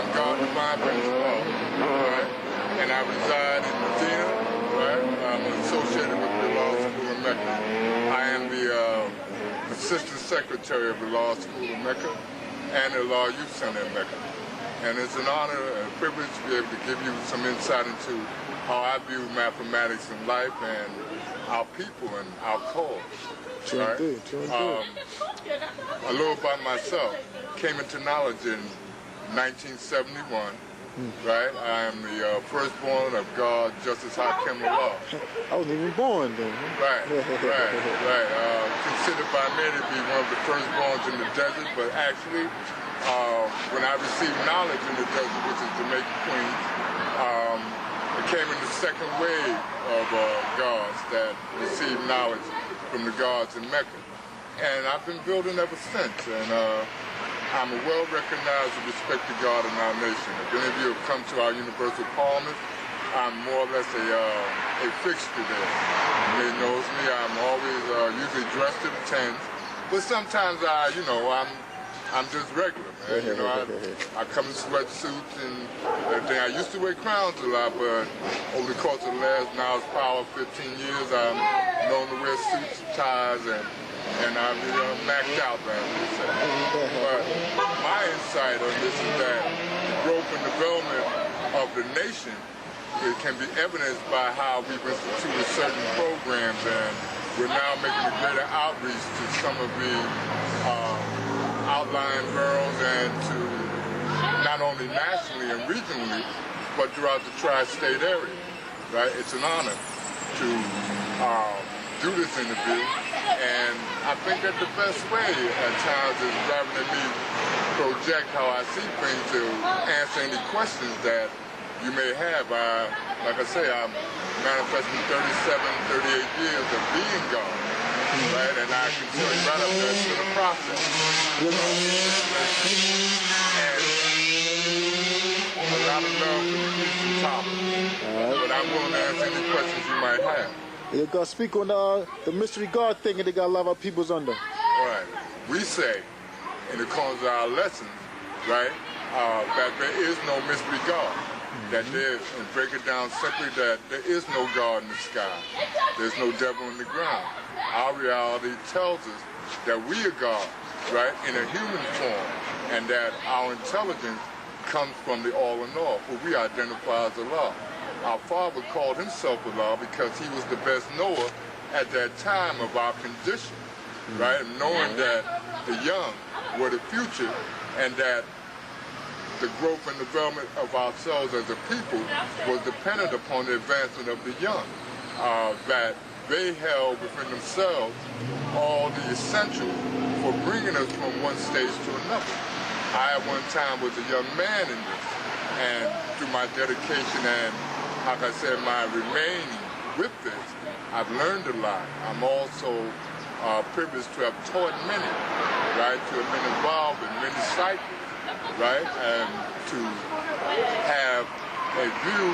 I'm God Divine Principal, right? And I reside in Medina, right? I'm associated with the Law School of Mecca. I am the Assistant Secretary of the Law School of Mecca and the Law Youth Center in Mecca. And it's an honor and a privilege to be able to give you some insight into how I view mathematics in life and our people and our cause. Right? A little about myself. Came into knowledge in 1971. Right? I am the firstborn of God, Justice Hakim Allah. I wasn't even born then. Right. Considered by many to be one of the firstborns in the desert, but actually, when I received knowledge in the desert, which is Jamaica, Queens, it came in the second wave of gods that received knowledge from the gods in Mecca. And I've been building ever since. And I'm a well-recognized and respected God in our nation. If any of you have come to our Universal Parliament, I'm more or less a fixture there. Everybody knows me. I'm always usually dressed to the tens. But sometimes I'm just regular, man. You know, I come in sweatsuits and everything. I used to wear crowns a lot, but over the course of the last, now it's power 15 years, I'm known to wear suits and ties, and I'm maxed out, man. But my insight on this is that the growth and development of the nation, it can be evidenced by how we've instituted certain programs, and we're now making a greater outreach to some of the outlying boroughs and to not only nationally and regionally, but throughout the tri-state area, right? It's an honor to do this interview, and I think that the best way at times is rather than me project how I see things to answer any questions that you may have. Like I say, I'm manifesting 37, 38 years of being God. Right, and I can tell you right up there to the process. And a lot of love for the peace and tolerance. But I'm willing to answer any questions you might have. You got to speak on the mystery God thing that they got a lot of our peoples under. All right. We say, in the course of our lessons, right, that there is no mystery God. That there, and break it down simply, that there is no God in the sky. There's no devil in the ground. Our reality tells us that we are God, right, in a human form, and that our intelligence comes from the all in all, who we identify as Allah. Our Father called himself Allah because he was the best knower at that time of our condition, right, knowing that the young were the future, and that the growth and development of ourselves as a people was dependent upon the advancement of the young, that they held within themselves all the essentials for bringing us from one stage to another. I at one time was a young man in this, and through my dedication and, like I said, my remaining with this, I've learned a lot. I'm also privileged to have taught many, right, to have been involved in many cycles, right, and to have a view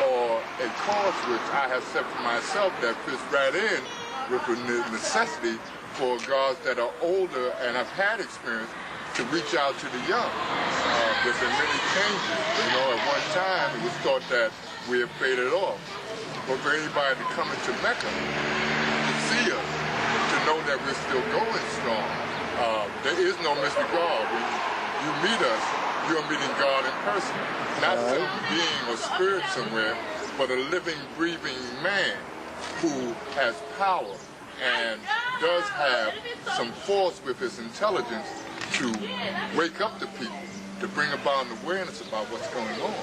or a cause which I have set for myself that fits right in with the necessity for gods that are older and have had experience to reach out to the young. There's been many changes. You know, at one time it was thought that we had faded off. But for anybody to come into Mecca, to see us, to know that we're still going strong, there is no mystery God. You meet us, you're meeting God in person. Not some being or spirit somewhere, but a living, breathing man who has power and does have some force with his intelligence to wake up the people, to bring about an awareness about what's going on,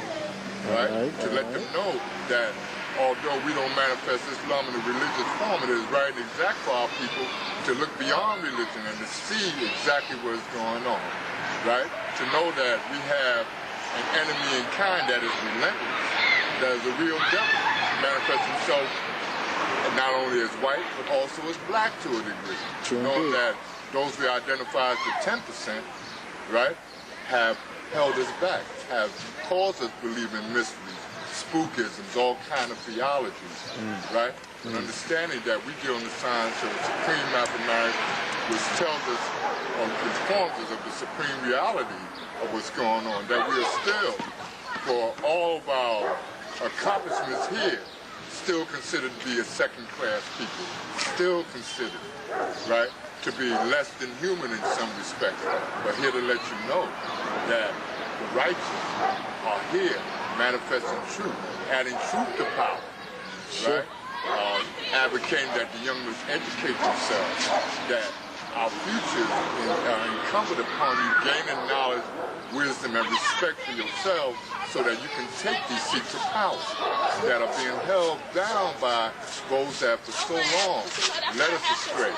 right? To let them know that although we don't manifest Islam in a religious form, it is right and exact for our people to look beyond religion and to see exactly what is going on, right? To know that we have an enemy in kind that is relentless, that is a real devil, manifests himself not only as white, but also as black to a degree. To know that those we identify as the 10%, right, have held us back, have caused us to believe in mysteries, spookisms, all kind of theologies, right? And understanding that we deal in the science of supreme mathematics, which tells us or informs us of the supreme reality of what's going on, that we are still, for all of our accomplishments here, still considered to be a second-class people, still considered, right, to be less than human in some respects. But here to let you know that the righteous are here manifesting truth, adding truth to power, right? Advocating that the young must educate themselves, that our future is incumbent upon you gaining knowledge, wisdom, and respect for yourselves so that you can take these seats of power that are being held down by those that for so long led us astray.